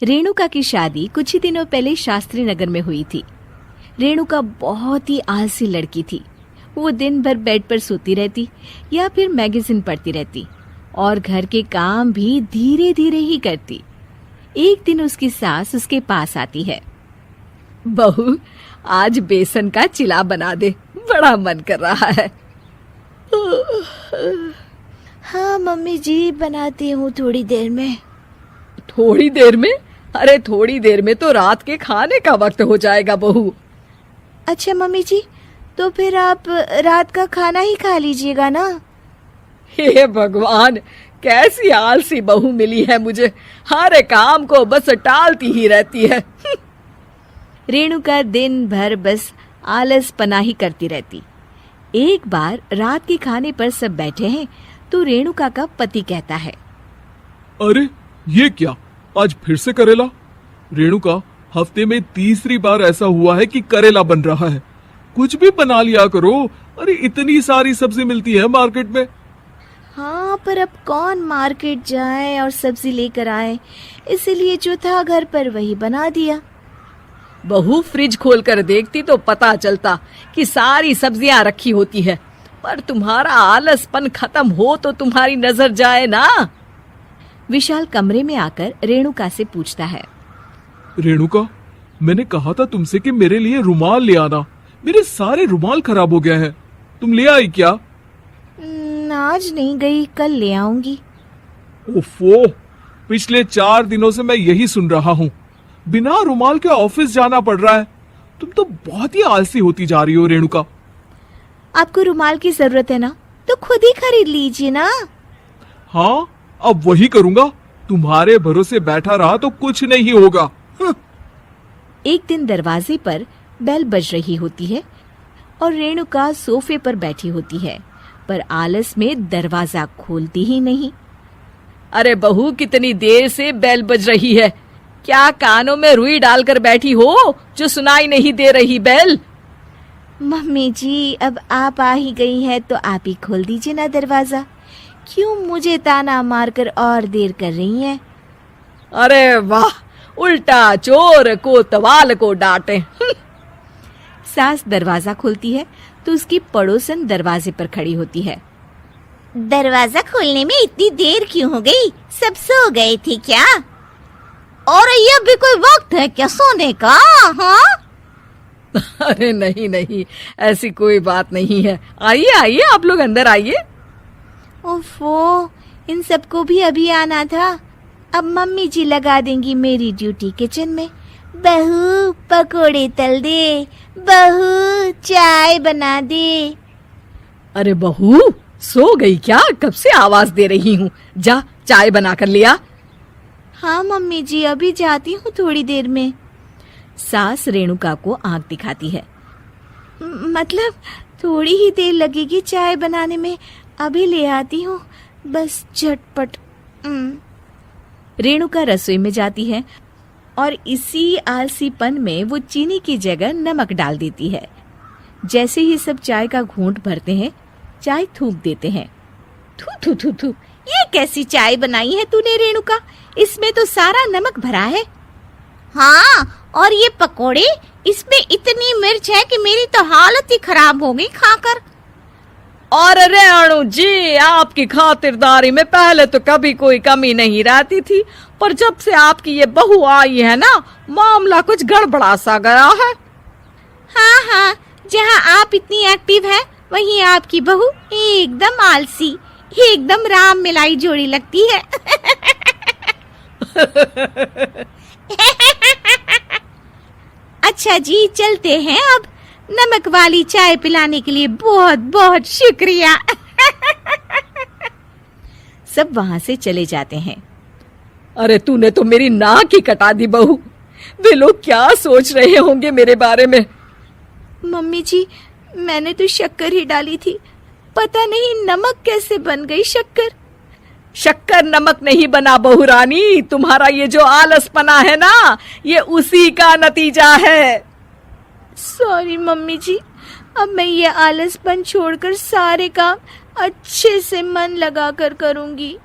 रेणुका की शादी कुछ ही दिनों पहले शास्त्री नगर में हुई थी। रेणुका बहुत ही आलसी लड़की थी। वो दिन भर बेड पर सोती रहती या फिर मैगजीन पढ़ती रहती और घर के काम भी धीरे धीरे ही करती। एक दिन उसकी सास उसके पास आती है। बहू, आज बेसन का चिला बना दे, बड़ा मन कर रहा है। हाँ मम्मी जी, बनाती हूँ थोड़ी देर में। थोड़ी देर में? अरे थोड़ी देर में तो रात के खाने का वक्त हो जाएगा बहू। अच्छा मम्मी जी, तो फिर आप रात का खाना ही खा लीजिएगा ना। हे भगवान, कैसी आलसी बहू मिली है मुझे, हर काम को बस टालती ही रहती है। रेणुका दिन भर बस आलस पना ही करती रहती। एक बार रात के खाने पर सब बैठे हैं तो रेणुका का पति कहता है, अरे ये क्या, आज फिर से करेला? रेणुका, हफ्ते में तीसरी बार ऐसा हुआ है कि करेला बन रहा है। कुछ भी बना लिया करो। अरे इतनी सारी सब्जी मिलती है मार्केट में। हाँ, पर अब कौन मार्केट जाए और सब्जी लेकर आए, इसीलिए जो था घर पर वही बना दिया। बहू, फ्रिज खोल कर देखती तो पता चलता कि सारी सब्जियां रखी होती है, पर तुम्हारा आलसपन खत्म हो तो तुम्हारी नजर जाए ना। विशाल कमरे में आकर रेणुका से पूछता है, रेणुका, मैंने कहा था तुमसे कि मेरे लिए रुमाल ले आना। मेरे सारे रुमाल खराब हो गए हैं। तुम ले आई क्या? आज नहीं गई, कल ले आऊंगी। ओफो, पिछले 4 दिनों से मैं यही सुन रहा हूँ। बिना रुमाल के ऑफिस जाना पड़ रहा है। तुम तो बहुत ही आलसी होती जा रही हो रेणुका। आपको रुमाल की जरूरत है ना, तो खुद ही खरीद लीजिए ना। हाँ, अब वही करूंगा। तुम्हारे भरोसे बैठा रहा तो कुछ नहीं होगा। एक दिन दरवाजे पर बेल बज रही होती है और रेणुका सोफे पर बैठी होती है, पर आलस में दरवाजा खोलती ही नहीं। अरे बहू, कितनी देर से बेल बज रही है? क्या कानों में रुई डालकर बैठी हो जो सुनाई नहीं दे रही बेल? मम्मी जी, अब आप आ ही गई हैं तो आप ही खोल दीजिए ना दरवाजा। क्यों मुझे ताना मारकर और देर कर रही हैं? अरे वाह, उल्टा चोर कोतवाल को डांटे। सास दरवाजा खोलती है तो उसकी पड़ोसन दरवाजे पर खड़ी होती है। दरवाजा खोलने में इतनी देर क्यों हो गई? सब सो गए थे क्या? और ये भी कोई वक्त है क्या सोने का? हाँ? अरे नहीं नहीं, ऐसी कोई बात नहीं है। आइए आइए, आप लोग अंदर आइए। ओफो, इन सबको भी अभी आना था। अब मम्मी जी लगा देंगी मेरी ड्यूटी किचन में। बहू पकोड़े तल दे, बहू चाय बना दे। अरे बहू, सो गई क्या? कब से आवाज दे रही हूँ, जा चाय बना कर लिया। हाँ मम्मी जी, अभी जाती हूँ थोड़ी देर में। सास रेणुका को आंख दिखाती है। मतलब थोड़ी ही देर लगेगी चाय बनाने में, अभी ले आती हूँ, बस झटपट। रेणुका रसोई में जाती है और इसी आलसीपन में वो चीनी की जगह नमक डाल देती है। जैसे ही सब चाय का घूंट भरते हैं, चाय थूक देते हैं। थू थू थू थू, ये कैसी चाय बनाई है तूने रेणुका? इसमें तो सारा नमक भरा है। हाँ, और ये पकोड़े, इसमें इतनी मिर्च है कि मेरी तो हालत ही खराब हो गई खाकर। और रेणु जी, आपकी खातिरदारी में पहले तो कभी कोई कमी नहीं रहती थी, पर जब से आपकी ये बहू आई है ना, मामला कुछ गड़बड़ा सा गया है। हाँ हाँ, जहाँ आप इतनी एक्टिव हैं, वहीं आपकी बहू एकदम आलसी, एकदम राम मिलाई जोड़ी लगती है। अच्छा जी, चलते हैं अब। नमक वाली चाय पिलाने के लिए बहुत बहुत शुक्रिया। सब वहाँ से चले जाते हैं। अरे तूने तो मेरी नाक ही कटा दी बहू। वे लोग क्या सोच रहे होंगे मेरे बारे में? मम्मी जी, मैंने तो शक्कर ही डाली थी, पता नहीं नमक कैसे बन गई शक्कर। शक्कर नमक नहीं बना बहू रानी, तुम्हारा ये जो आलसपना है ना, ये उसी का नतीजा है। सॉरी मम्मी जी, अब मैं ये आलसपन छोड़कर सारे काम अच्छे से मन लगाकर करूंगी।